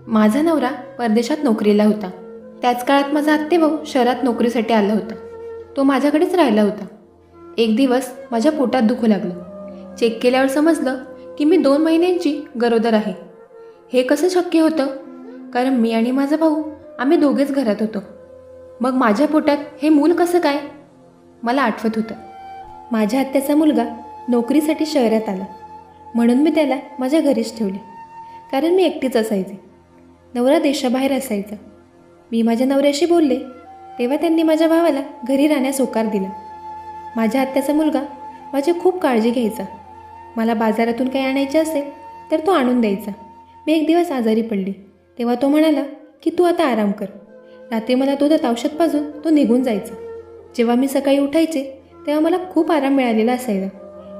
माझा नवरा परदेशात नोकरीला होता. त्याच काळात माझा आत्तेभाऊ शहरात नोकरीसाठी आला होता. तो माझ्याकडेच राहिला होता. एक दिवस माझ्या पोटात दुखू लागलं. चेक केल्यावर समजलं की मी 2 महिन्यांची गरोदर आहे. हे कसं शक्य होतं? कारण मी आणि माझा भाऊ आम्ही दोघेच घरात होतो. मग माझ्या पोटात हे मूल कसं काय? मला आठवत होतं. माझ्या आत्याचा मुलगा नोकरीसाठी शहरात आला, म्हणून मी त्याला माझ्या घरीच ठेवले. कारण मी एकटीच असायचे. नवरा देशाबाहेर असायचा. मी माझ्या नवऱ्याशी बोलले तेव्हा त्यांनी माझ्या भावाला घरी राहण्यास होकार दिला. माझ्या आत्याचा मुलगा माझी खूप काळजी घ्यायचा. मला बाजारातून काही आणायचे असेल तर तो आणून द्यायचा. मी एक दिवस आजारी पडली तेव्हा तो म्हणाला की तू आता आराम कर. रात्री मला दुधात औषध पाजून तो निघून जायचा. जेव्हा मी सकाळी उठायचे तेव्हा मला खूप आराम मिळालेला असायचा.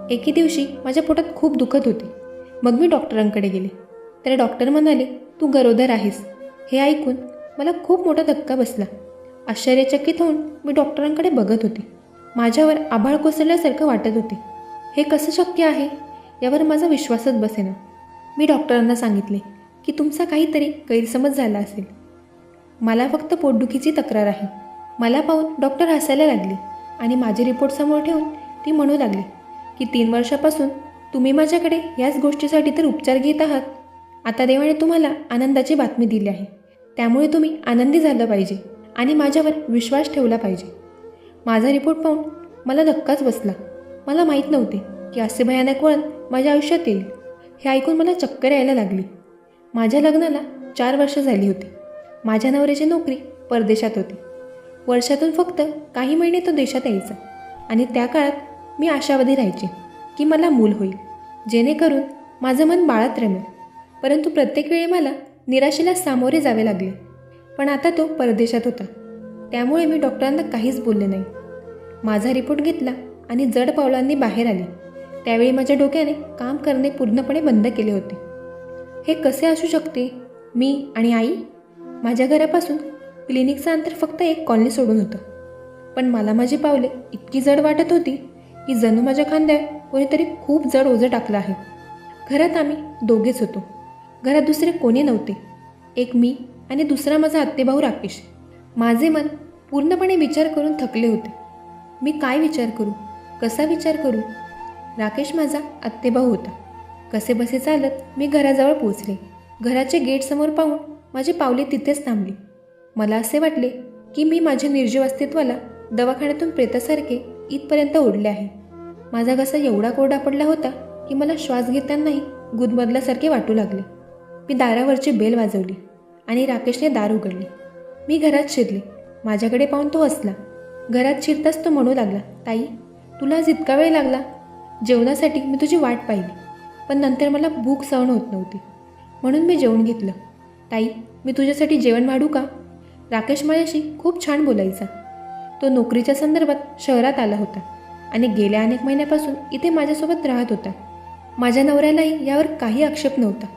एके दिवशी माझ्या पोटात खूप दुखत होते. मग मी डॉक्टरांकडे गेले तर डॉक्टर म्हणाले तू गरोदर आहेस. हे ऐकून मला खूप मोठा धक्का बसला. आश्चर्यचकित होऊन मी डॉक्टरांकडे बघत होते. माझ्यावर आभाळ कोसळल्यासारखं वाटत होते. हे कसं शक्य आहे यावर माझा विश्वासच बसेना. मी डॉक्टरांना सांगितले की तुमचा काहीतरी गैरसमज झाला असेल. मला फक्त पोटदुखीची तक्रार आहे. मला पाहून डॉक्टर हसायला लागली आणि माझे रिपोर्ट समोर ठेवून ती म्हणू लागली की 3 वर्षापासून तुम्ही माझ्याकडे याच गोष्टीसाठी तर उपचार घेत आहात. आता देवाने तुम्हाला आनंदाची बातमी दिली आहे. त्यामुळे तुम्ही आनंदी झालं पाहिजे आणि माझ्यावर विश्वास ठेवला पाहिजे. माझा रिपोर्ट पाहून मला धक्काच बसला. मला माहीत नव्हते की असे भयानक वळण माझ्या आयुष्यात येईल. हे ऐकून मला चक्कर यायला लागली. माझ्या लग्नाला 4 वर्ष झाली होती. माझ्या नवऱ्याची नोकरी परदेशात होती. वर्षातून फक्त काही महिने तो देशात यायचा आणि त्या काळात मी आशावादी राहायचे की मला मूल होईल, जेणेकरून माझं मन बाळात रमेल. परंतु प्रत्येक वेळी मला निराशेला सामोरे जावे लागले. पण आता तो परदेशात होता, त्यामुळे मी डॉक्टरांना काहीच बोलले नाही. माझा रिपोर्ट घेतला आणि जड पावलांनी बाहेर आले. त्यावेळी माझ्या डोक्याने काम करणे पूर्णपणे बंद केले होते. हे कसे असू शकते? मी आणि आई? माझ्या घरापासून क्लिनिकचं अंतर फक्त 1 कॉलनी सोडून होतं. पण मला माझी पावले इतकी जड वाटत होती की जणू माझ्या खांद्यावर कोणीतरी खूप जड ओझं टाकलं आहे. घरात आम्ही दोघेच होतो. घरात दुसरे कोणी नव्हते. एक मी आणि दुसरा माझा आत्तेभाऊ राकेश. माझे मन पूर्णपणे विचार करून थकले होते. मी काय विचार करू? कसा विचार करू? राकेश माझा आत्तेभाऊ होता. कसेबसे चालत मी घराजवळ पोचले. घराचे गेटसमोर पाहून माझी पावले तिथेच थांबली. मला असे वाटले की मी माझ्या निर्जीव अस्तित्वाला दवाखान्यातून प्रेतासारखे इथपर्यंत ओढले आहे. माझा घसा एवढा कोरडा पडला होता की मला श्वास घेतानाही गुदमरल्यासारखे वाटू लागले. मी दारावरची बेल वाजवली आणि राकेशने दार उघडले. मी घरात शिरले. माझ्याकडे पाहून तो हसला. घरात शिरताच तो म्हणू लागला, ताई, तुला आज इतका वेळ लागला? जेवणासाठी मी तुझी वाट पाहिली, पण नंतर मला भूक सहन होत नव्हती, म्हणून मी जेवण घेतलं. ताई, मी तुझ्यासाठी जेवण वाढू का? राकेश माझ्याशी खूप छान बोलायचा. तो नोकरीच्या संदर्भात शहरात आला होता आणि गेल्या अनेक महिन्यापासून इथे माझ्यासोबत राहत होता. माझ्या नवऱ्यालाही यावर काही आक्षेप नव्हता.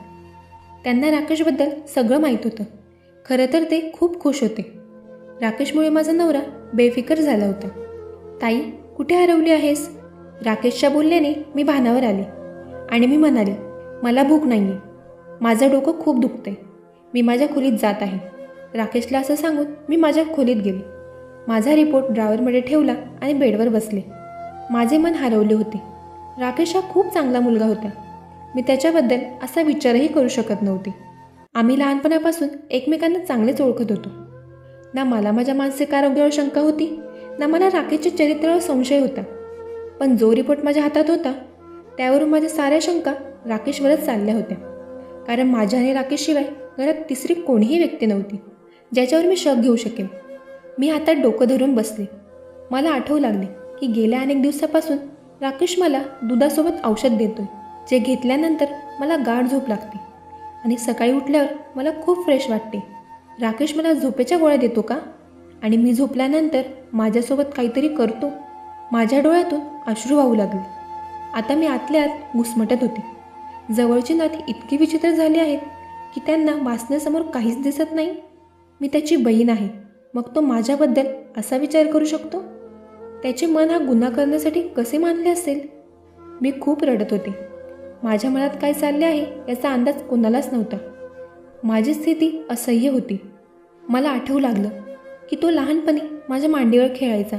त्यांना राकेशबद्दल सगळं माहीत होतं. खरं तर ते खूप खुश होते. राकेशमुळे माझा नवरा बेफिकर झाला होता. ताई, कुठे हरवली आहेस? राकेशच्या बोलण्याने मी भानावर आले आणि मी म्हणाले, मला भूक नाही आहे. माझं डोकं खूप दुखतंय. मी माझ्या खोलीत जात आहे. राकेशला असं सांगून मी माझ्या खोलीत गेले. माझा रिपोर्ट ड्रॉवरमध्ये ठेवला आणि बेडवर बसले. माझे मन हरवले होते. राकेश हा खूप चांगला मुलगा होता. मी त्याच्याबद्दल असा विचारही करू शकत नव्हते. आम्ही लहानपणापासून एकमेकांना चांगलेच ओळखत होतो. ना मला माझ्या मानसिक आरोग्यावर शंका होती, ना मला राकेशच्या चरित्रावर संशय होता. पण जो रिपोर्ट माझ्या हातात होता त्यावरून माझ्या साऱ्या शंका राकेशवरच चालल्या होत्या. कारण माझ्या आणि राकेशशिवाय घरात तिसरी कोणीही व्यक्ती नव्हती ज्याच्यावर मी शक घेऊ शकेन. मी हातात डोकं धरून बसले. मला आठवू लागले की गेल्या अनेक दिवसापासून राकेश मला दुधासोबत औषध देतोय, जे घेतल्यानंतर मला गाढ झोप लागते आणि सकाळी उठल्यावर मला खूप फ्रेश वाटते. राकेश मला झोपेच्या गोळ्या देतो का? आणि मी झोपल्यानंतर माझ्यासोबत काहीतरी करतो. माझ्या डोळ्यातून अश्रू वाहू लागले. आता मी आतल्या आत घुसमटत होते. जवळची नाती इतकी विचित्र झाली आहेत की त्यांना वाचण्यासमोर काहीच दिसत नाही. मी त्याची बहीण आहे, मग तो माझ्याबद्दल असा विचार करू शकतो? त्याचे मन हा गुन्हा करण्यासाठी कसे मानले असेल? मी खूप रडत होते. माझ्या मनात काय चालले आहे याचा अंदाज कोणालाच नव्हता. माझी स्थिती असह्य होती. मला आठवू लागलं की तो लहानपणी माझ्या मांडीवर खेळायचा.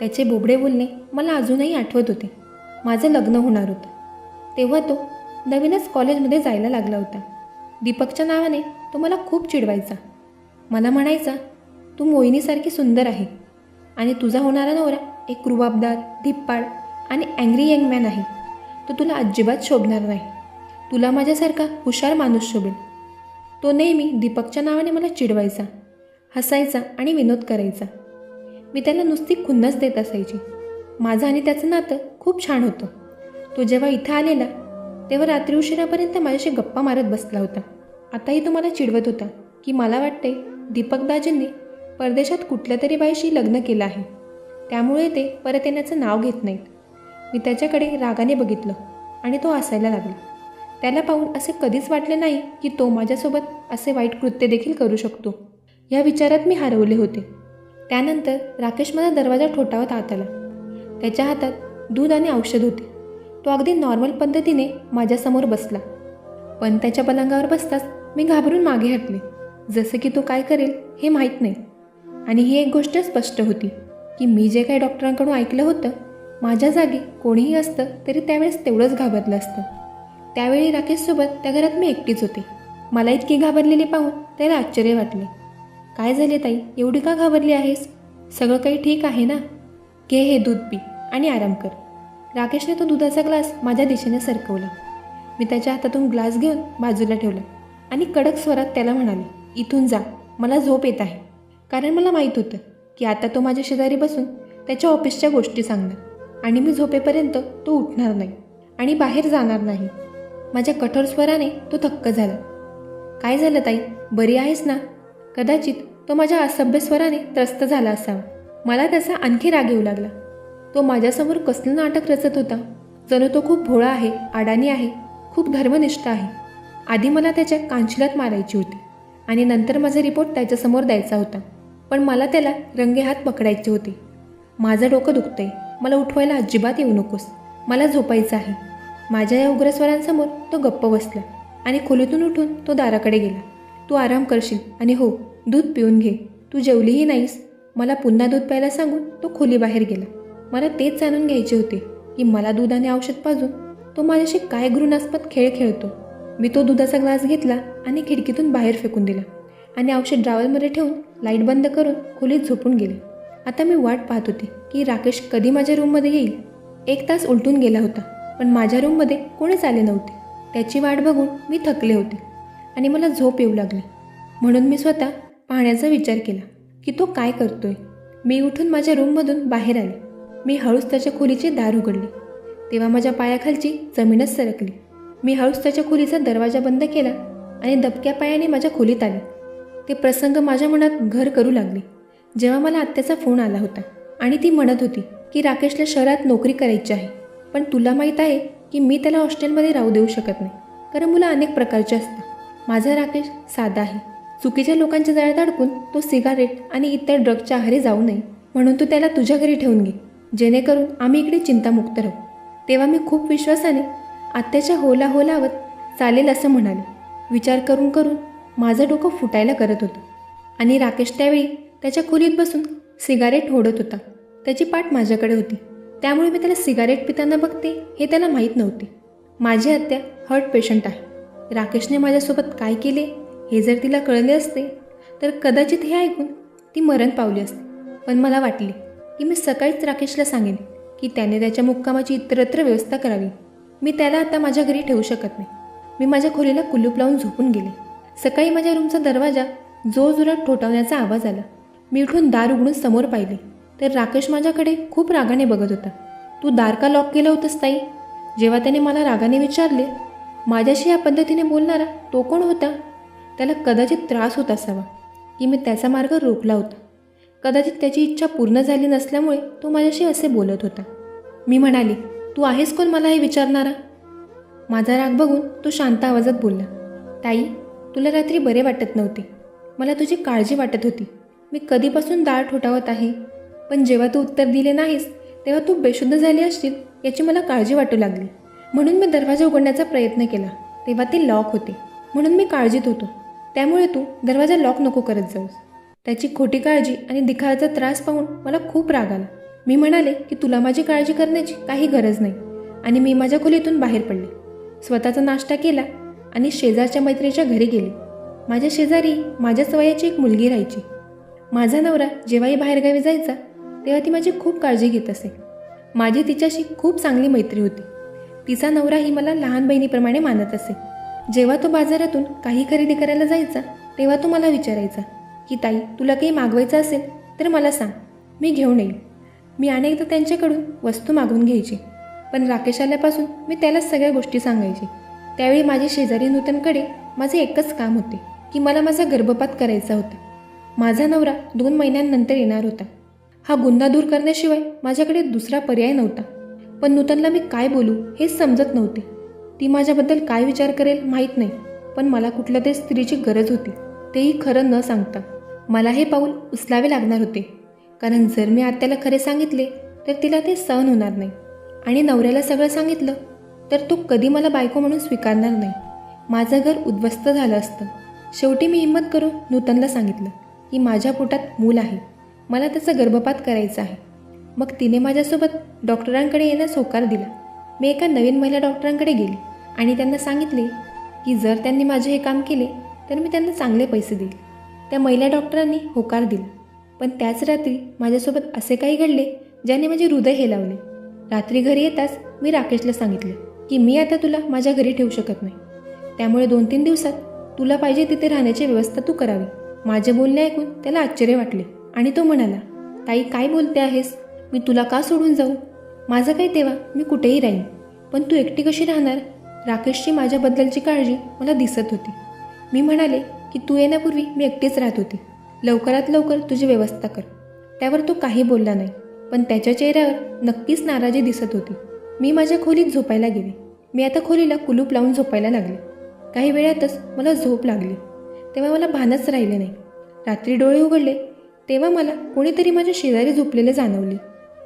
त्याचे बोबडे बोलणे मला अजूनही आठवत होते. माझं लग्न होणार होतं तेव्हा तो नवीनच कॉलेजमध्ये जायला लागला होता. दीपकच्या नावाने तो मला खूप चिडवायचा. मला म्हणायचा, तू मोहिनीसारखी सुंदर आहे आणि तुझा होणारा नवरा एक रुबाबदार, धिप्पाड आणि अँग्री यंग मॅन आहे. तो तुला अजिबात शोभणार नाही. तुला माझ्यासारखा हुशार माणूस शोभेल. तो नेहमी दीपकच्या नावाने मला चिडवायचा, हसायचा आणि विनोद करायचा. मी त्याला नुसती खुन्नस देत असायची. माझं आणि त्याचं नातं खूप छान होतं. तो जेव्हा इथं आलेला तेव्हा रात्री उशिरापर्यंत माझ्याशी गप्पा मारत बसला होता. आताही तो मला चिडवत होता की मला वाटते दीपक दाजींनी परदेशात कुठल्या तरी बाईशी लग्न केलं आहे, त्यामुळे ते परत येण्याचं नाव घेत नाहीत. मी त्याच्याकडे रागाने बघितलं आणि तो हसायला लागला. त्याला पाहून असे कधीच वाटले नाही की तो माझ्यासोबत असे वाईट कृत्य देखील करू शकतो. या विचारात मी हरवले होते. त्यानंतर राकेश माझा दरवाजा ठोठावत आत आला. त्याच्या हातात दूध आणि औषध होते. तो अगदी नॉर्मल पद्धतीने माझ्यासमोर बसला, पण त्याच्या पलंगावर बसताच मी घाबरून मागे हटले, जसं की तो काय करेल हे माहीत नाही. आणि ही एक गोष्ट स्पष्ट होती की मी जे काही डॉक्टरांकडून ऐकलं होतं, माझ्या जागी कोणीही असतं तरी त्यावेळेस तेवढंच घाबरलं असतं. त्यावेळी राकेशसोबत त्या घरात मी एकटीच होते. मला इतकी घाबरलेली पाहून त्याला आश्चर्य वाटले. काय झाले ताई, एवढी का घाबरली आहेस? सगळं काही ठीक आहे ना? घे हे दूध पी आणि आराम कर. राकेशने तो दुधाचा ग्लास माझ्या दिशेने सरकवला. मी त्याच्या हातातून ग्लास घेऊन बाजूला ठेवला आणि कडक स्वरात त्याला म्हणाले, इथून जा, मला झोप येत आहे. कारण मला माहीत होतं की आता तो माझ्या शेजारी बसून त्याच्या ऑफिसच्या गोष्टी सांगणार आणि मी झोपेपर्यंत तो उठणार नाही आणि बाहेर जाणार नाही. माझ्या कठोर स्वराने तो थक्क झाला. काय झालं ताई, बरी आहेस ना? कदाचित तो माझ्या असभ्य स्वराने त्रस्त झाला असावा. मला त्याचा आणखी राग येऊ लागला. तो माझ्यासमोर कसलं नाटक रचत होता. जणू तो खूप भोळा आहे, अडाणी आहे, खूप धर्मनिष्ठ आहे. आधी मला त्याच्या कांशिलात मारायची होती आणि नंतर माझा रिपोर्ट त्याच्यासमोर द्यायचा होता. पण मला त्याला रंगेहात पकडायचे होते. माझं डोकं दुखतंय, मला उठवायला अजिबात येऊ नकोस, मला झोपायचं आहे. माझ्या या उग्र स्वरांसमोर तो गप्प बसला आणि खोलीतून उठून तो दाराकडे गेला. तू आराम करशील आणि हो, दूध पिऊन घे. तू जेवलीही नाहीस. मला पुन्हा दूध प्यायला सांगून तो खोलीबाहेर गेला. मला तेच जाणून घ्यायचे होते की मला दूध आणि औषध पाजून तो माझ्याशी काय घृणास्पद खेळ खेळतो. मी तो दुधाचा ग्लास घेतला आणि खिडकीतून बाहेर फेकून दिला आणि औषध ड्रॉवरमध्ये ठेवून लाईट बंद करून खोलीत झोपून गेले. आता मी वाट पाहत होते की राकेश कधी माझ्या रूममध्ये येईल. 1 तास उलटून गेला होता, पण माझ्या रूममध्ये कोणीच आले नव्हते. त्याची वाट बघून मी थकले होते आणि मला झोप येऊ लागली. म्हणून मी स्वतः पाहण्याचा विचार केला की तो काय करतोय. मी उठून माझ्या रूममधून बाहेर आले. मी हळूच त्याच्या खोलीचे दार उघडले तेव्हा माझ्या पायाखालची जमीनच सरकली. मी हळूच त्याच्या खोलीचा दरवाजा बंद केला आणि दबक्या पायाने माझ्या खोलीत आले. ते प्रसंग माझ्या मनात घर करू लागले जेव्हा मला आत्याचा फोन आला होता आणि ती म्हणत होती की राकेशला शहरात नोकरी करायची आहे, पण तुला माहीत आहे की मी त्याला हॉस्टेलमध्ये राहू देऊ शकत नाही, कारण मुलं अनेक प्रकारचे असतात. माझा राकेश साधा आहे. चुकीच्या लोकांच्या जाळ्यात अडकून तो सिगारेट आणि इतर ड्रगच्या आहारी जाऊ नये म्हणून तू त्याला तुझ्या घरी ठेवून घे, जेणेकरून आम्ही इकडे चिंतामुक्त राहू. तेव्हा मी खूप विश्वासाने आत्याच्या होला हो लावत चालेल असं म्हणाले. विचार करून करून माझं डोकं फुटायला करत होतं आणि राकेश त्यावेळी त्याच्या खोलीत बसून सिगारेट ओढत होता. त्याची पाठ माझ्याकडे होती, त्यामुळे मी त्याला सिगारेट पिताना बघते हे त्याला माहीत नव्हते. माझी आत्या हार्ट पेशंट आहे. राकेशने माझ्यासोबत काय केले हे जर तिला कळले असते तर कदाचित हे ऐकून ती मरण पावली असते. पण मला वाटले की मी सकाळीच राकेशला सांगेन की त्याने त्याच्या मुक्कामाची इतरत्र व्यवस्था करावी. मी त्याला आता माझ्या घरी ठेवू शकत नाही. मी माझ्या खोलीला कुलूप लावून झोपून गेले. सकाळी माझ्या रूमचा दरवाजा जोरजोरात ठोठावण्याचा आवाज आला. मी उठून दार उघडून समोर पाहिले तर राकेश माझ्याकडे खूप रागाने बघत होता. तू दार का लॉक केलं होतंस ताई? जेव्हा त्याने मला रागाने विचारले, माझ्याशी या पद्धतीने बोलणारा तो कोण होता? त्याला कदाचित त्रास होत असावा की मी त्याचा मार्ग रोखला होता. कदाचित त्याची इच्छा पूर्ण झाली नसल्यामुळे तो माझ्याशी असे बोलत होता. मी म्हणाले, तू आहेस कोण मला हे विचारणारा? माझा राग बघून तो शांत आवाजात बोलला, ताई, तुला रात्री बरे वाटत नव्हते. मला तुझी काळजी वाटत होती. मी कधीपासून दार ठोठावत आहे, पण जेव्हा तू उत्तर दिले नाहीस तेव्हा तू बेशुद्ध झाली असशील याची मला काळजी वाटू लागली. म्हणून मी दरवाजा उघडण्याचा प्रयत्न केला तेव्हा ते लॉक होते, म्हणून मी काळजीत होतो. त्यामुळे तू दरवाजा लॉक नको करत जाऊस. त्याची खोटी काळजी आणि दिखाव्याचा त्रास पाहून मला खूप राग आला. मी म्हणाले की तुला माझी काळजी करण्याची काही गरज नाही आणि मी माझ्या खोलीतून बाहेर पडले. स्वतःचा नाश्ता केला आणि शेजारच्या मैत्रिणीच्या घरी गेले. माझ्या शेजारी माझ्याच वयाची एक मुलगी राहायची. माझा नवरा जेव्हाही बाहेरगावी जायचा तेव्हा ती माझी खूप काळजी घेत असे. माझी तिच्याशी खूप चांगली मैत्री होती. तिचा नवराही मला लहान बहिणीप्रमाणे मानत असे. जेव्हा तो बाजारातून काही खरेदी करायला जायचा तेव्हा तो मला विचारायचा की ताई, तुला काही मागवायचं असेल तर मला सांग, मी घेऊन येईल. मी अनेकदा त्यांच्याकडून वस्तू मागवून घ्यायची, पण राकेश आल्यापासून मी त्याला सगळ्या गोष्टी सांगायची. त्यावेळी माझे शेजारी नूतनकडे माझे एकच काम होते की मला माझा गर्भपात करायचा होता. माझा नवरा 2 महिन्यांनंतर येणार होता. हा गुन्हा दूर करण्याशिवाय माझ्याकडे दुसरा पर्याय नव्हता. पण नूतनला मी काय बोलू हेच समजत नव्हते. ती माझ्याबद्दल काय विचार करेल माहीत नाही, पण मला कुठल्या तरी स्त्रीची गरज होती, तेही खरं न सांगता. मला हे पाऊल उचलावे लागणार होते, कारण जर मी आत्याला खरे सांगितले तर तिला ते सहन होणार नाही आणि नवऱ्याला सगळं सांगितलं तर तो कधी मला बायको म्हणून स्वीकारणार नाही. माझं घर उद्ध्वस्त झालं असतं. शेवटी मी हिंमत करून नूतनला सांगितलं की माझ्या पोटात मूल आहे, मला त्याचा गर्भपात करायचा आहे. मग तिने माझ्यासोबत डॉक्टरांकडे येण्यास होकार दिला. मी एका नवीन महिला डॉक्टरांकडे गेले आणि त्यांना सांगितले की जर त्यांनी माझे हे काम केले तर मी त्यांना चांगले पैसे देईल. त्या महिला डॉक्टरांनी होकार दिला. पण त्याच रात्री माझ्यासोबत असे काही घडले ज्याने माझे हृदय हेलावले. रात्री घरी येताच मी राकेशला सांगितले की मी आता तुला माझ्या घरी ठेवू शकत नाही, त्यामुळे 2-3 दिवसात तुला पाहिजे तिथे राहण्याची व्यवस्था तू करावी. माझे बोलणे ऐकून त्याला आश्चर्य वाटले आणि तो म्हणाला, ताई काय बोलते आहेस, मी तुला का सोडून जाऊ? माझं काय तेव्हा, मी कुठेही राहीन, पण तू एकटी कशी राहणार? राकेशची माझ्याबद्दलची काळजी मला दिसत होती. मी म्हणाले की तू येण्यापूर्वी मी एकटीच राहत होती, लवकरात लवकर तुझी व्यवस्था कर. त्यावर तो काही बोलला नाही, पण त्याच्या चेहऱ्यावर नक्कीच नाराजी दिसत होती. मी माझ्या खोलीत झोपायला गेले. मी आता खोलीला कुलूप लावून झोपायला लागले. काही वेळातच मला झोप लागली. तेव्हा मला भानच राहिले नाही. रात्री डोळे उघडले तेव्हा मला कोणीतरी माझ्या शेजारी झोपलेले जाणवले.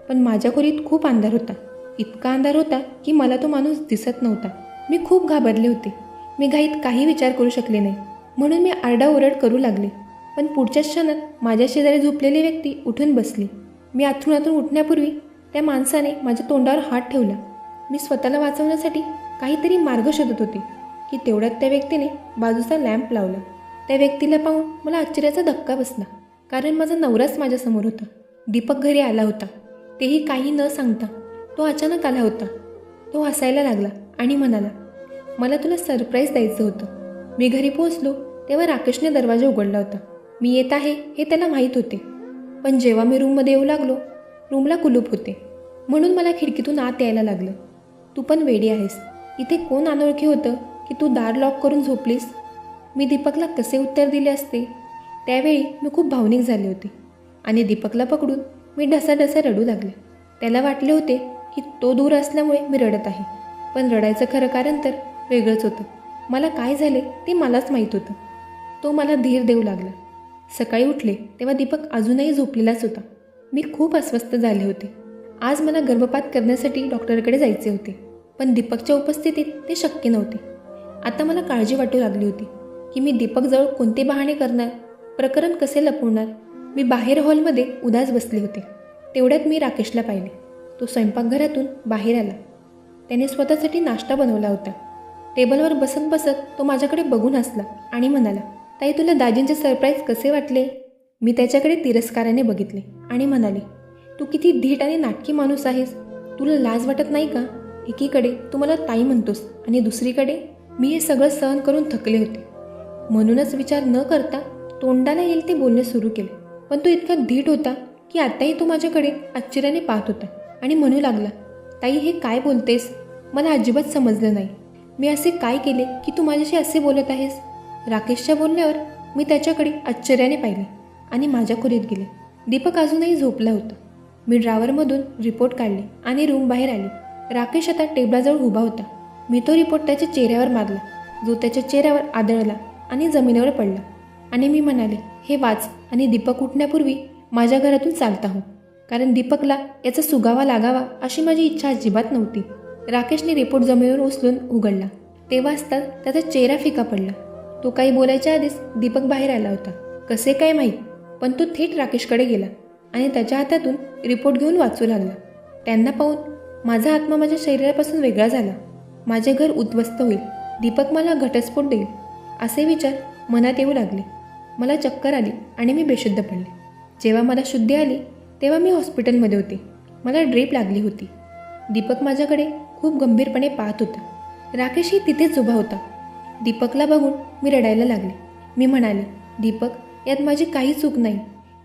पण माझ्या खोलीत खूप अंधार होता. इतका अंधार होता की मला तो माणूस दिसत नव्हता. मी खूप घाबरले होते. मी घाईत काही विचार करू शकले नाही, म्हणून मी आरडाओरड करू लागले. पण पुढच्याच क्षणात माझ्या शेजारी झोपलेली व्यक्ती उठून बसली. मी अथरुणातून उठण्यापूर्वी त्या माणसाने माझ्या तोंडावर हात ठेवला. मी स्वतःला वाचवण्यासाठी काहीतरी मार्ग शोधत होते की तेवढ्यात त्या व्यक्तीने बाजूचा लॅम्प लावला. त्या व्यक्तीला पाहून मला आश्चर्याचा धक्का बसला, कारण माझा नवराच माझ्यासमोर होता. दीपक घरी आला होता, तेही काही न सांगता. तो अचानक आला होता. तो हसायला लागला आणि म्हणाला, मला तुला सरप्राईज द्यायचं होतं. मी घरी पोहोचलो तेव्हा राकेशने दरवाजा उघडला होता. मी येत आहे हे त्याला माहीत होते, पण जेव्हा मी रूममध्ये येऊ लागलो रूमला कुलूप होते, म्हणून मला खिडकीतून आत यायला लागलं. तू पण वेडी आहेस, इथे कोण अनोळखी होतं की तू दार लॉक करून झोपलीस? मी दीपकला कसे उत्तर दिले असते? त्यावेळी मी खूप भावनिक झाले होते आणि दीपकला पकडून मी ढसाढसा रडू लागले. त्याला वाटले होते की तो दूर असल्यामुळे मी रडत आहे, पण रडायचं खरं कारण तर वेगळंच होतं. मला काय झाले ते मलाच माहीत होतं. तो मला धीर देऊ लागला. सकाळी उठले तेव्हा दीपक अजूनही झोपलेलाच होता. मी खूप अस्वस्थ झाले होते. आज मला गर्भपात करण्यासाठी डॉक्टरकडे जायचे होते, पण दीपकच्या उपस्थितीत ते शक्य नव्हते. आता मला काळजी वाटू लागली होती की मी दीपकजवळ कोणते बहाणे करणार, प्रकरण कसे लपवणार. मी बाहेर हॉलमध्ये उदास बसले होते. तेवढ्यात मी राकेशला पाहिले. तो स्वयंपाकघरातून बाहेर आला. त्याने स्वतःसाठी नाश्ता बनवला होता. टेबलवर बसत बसत तो माझ्याकडे बघून हसला आणि म्हणाला, ताई तुला दाजींचे सरप्राईज कसे वाटले? मी त्याच्याकडे तिरस्काराने बघितले आणि म्हणाले, तू किती धीट आणि नाटकी माणूस आहेस. तुला लाज वाटत नाही का? एकीकडे तू मला ताई म्हणतोस आणि दुसरीकडे मी हे सगळं सहन करून थकले होते. म्हणूनच विचार न करता तोंडाला येईल ते बोलणे सुरू केले. पण तो इतका धीट होता की आताही तो माझ्याकडे आश्चर्याने पाहत होता आणि म्हणू लागला, ताई हे काय बोलतेस? मला अजिबात समजलं नाही. मी असे काय केले की तू माझ्याशी असे बोलत आहेस? राकेशच्या बोलण्यावर मी त्याच्याकडे आश्चर्याने पाहिले आणि माझ्या खोलीत गेले. दीपक अजूनही झोपला होता. मी ड्रावरमधून रिपोर्ट काढले आणि रूम बाहेर आले. राकेश आता टेबलाजवळ उभा होता. मी तो रिपोर्ट त्याच्या चेहऱ्यावर मारला, जो त्याच्या चेहऱ्यावर आदळला आणि जमिनीवर पडला. आणि मी म्हणाले, हे वाच आणि दीपक उठण्यापूर्वी माझ्या घरातून चालता हो, कारण दीपकला याचा सुगावा लागावा अशी माझी इच्छा अजिबात नव्हती. राकेशने रिपोर्ट जमिनीवर उचलून उघडला. तेव्हाच त्याचा चेहरा फिका पडला. तो काही बोलायच्या आधीच दीपक बाहेर आला होता. कसे काय माहीत, पण तो थेट राकेशकडे गेला आणि त्याच्या हातातून रिपोर्ट घेऊन वाचू लागला. त्यांना पाहून माझा आत्मा माझ्या शरीरापासून वेगळा झाला. माझे घर उद्ध्वस्त होईल, दीपक मला घटस्फोट देईल, असे विचार मनात येऊ लागले. मला चक्कर आली आणि मी बेशुद्ध पडले. जेव्हा मला शुद्धी आली तेव्हा मी हॉस्पिटलमध्ये होते. मला ड्रीप लागली होती. दीपक माझ्याकडे खूप गंभीरपणे पाहत होता. राकेशही तिथेच उभा होता. दीपकला बघून मी रडायला लागले. मी म्हणाले, दीपक, यात माझी काही चूक नाही.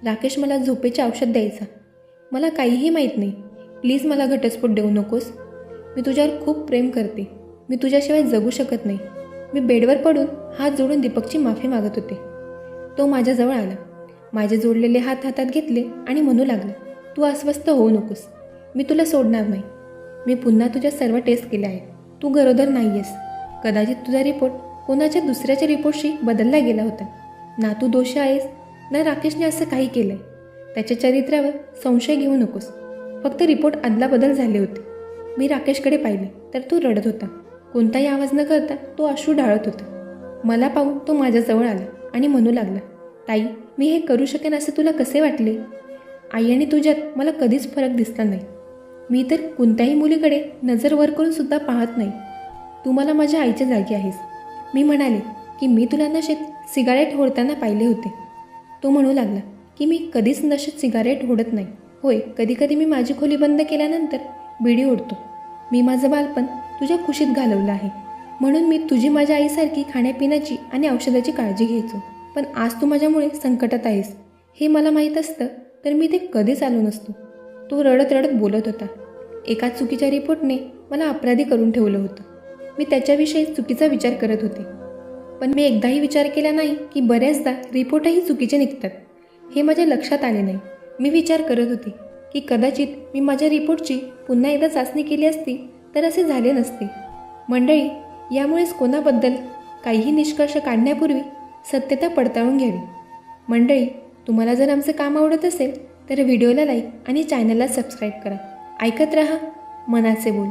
राकेश मला झोपेचे औषध द्यायचा. मला काहीही माहीत नाही. प्लीज मला घटस्फोट देऊ नकोस. मी तुझ्यावर खूप प्रेम करते. मी तुझ्याशिवाय जगू शकत नाही. मी बेडवर पडून हात जोडून दीपकची माफी मागत होते. तो माझ्याजवळ आला. माझे जोडलेले हात हातात घेतले आणि म्हणू लागला, तू अस्वस्थ होऊ नकोस. मी तुला सोडणार नाही. मी पुन्हा तुझ्या सर्व टेस्ट केल्या आहेत. तू गरोदर नाही आहेस. कदाचित तुझा रिपोर्ट कोणाच्या दुसऱ्याच्या रिपोर्टशी बदलला गेला होता. ना तू दोषी आहेस, ना राकेशने असं काही केलं आहे. त्याच्या चरित्रावर संशय घेऊ नकोस. फक्त रिपोर्ट अदलाबदल झाले होते. मी राकेशकडे पाहिले तर तो रडत होता. कोणताही आवाज न करता तो अश्रू ढाळत होता. मला पाहून तो माझ्याजवळ आला आणि म्हणू लागला, ताई, मी हे करू शकेन असे तुला कसे वाटले? आई आणि तुझ्यात मला कधीच फरक दिसला नाही. मी तर कोणत्याही मुलीकडे नजर वर करून सुद्धा पाहत नाही. तू मला माझ्या आईच्या जागी आहेस. मी म्हणाले की मी तुला नशेत सिगारेट ओढताना पाहिले होते. तो म्हणू लागला की मी कधीच नशेत सिगारेट ओढत नाही. होय, कधीकधी मी माझी खोली बंद केल्यानंतर बिडी ओढतो. मी माझं बालपण तुझ्या कुशीत घालवलं आहे, म्हणून मी तुझी माझ्या आईसारखी खाण्यापिण्याची आणि औषधाची काळजी घ्यायचो. पण आज तू माझ्यामुळे संकटात आहेस हे मला माहीत असतं तर मी ते कधीच आलो नसतो. तो रडत रडत बोलत होता. एका चुकीच्या रिपोर्टने मला अपराधी करून ठेवलं होतं. मी त्याच्याविषयी चुकीचा विचार करत होते. पण मी एकदाही विचार केला नाही की बऱ्याचदा रिपोर्टही चुकीचे निघतात. हे माझ्या लक्षात आले नाही. मी विचार करत होते की कदाचित मी माझ्या रिपोर्टची पुन्हा एकदा चाचणी केली असती तर असे झाले नसते. मंडळी, यामुळेच कोणाबद्दल काहीही निष्कर्ष काढण्यापूर्वी सत्यता पडताळून घ्यावी. मंडळी, तुम्हाला जर आमचं काम आवडत असेल तर व्हिडिओला लाईक आणि चॅनलला सबस्क्राईब करा. ऐकत रहा मनाचे बोल.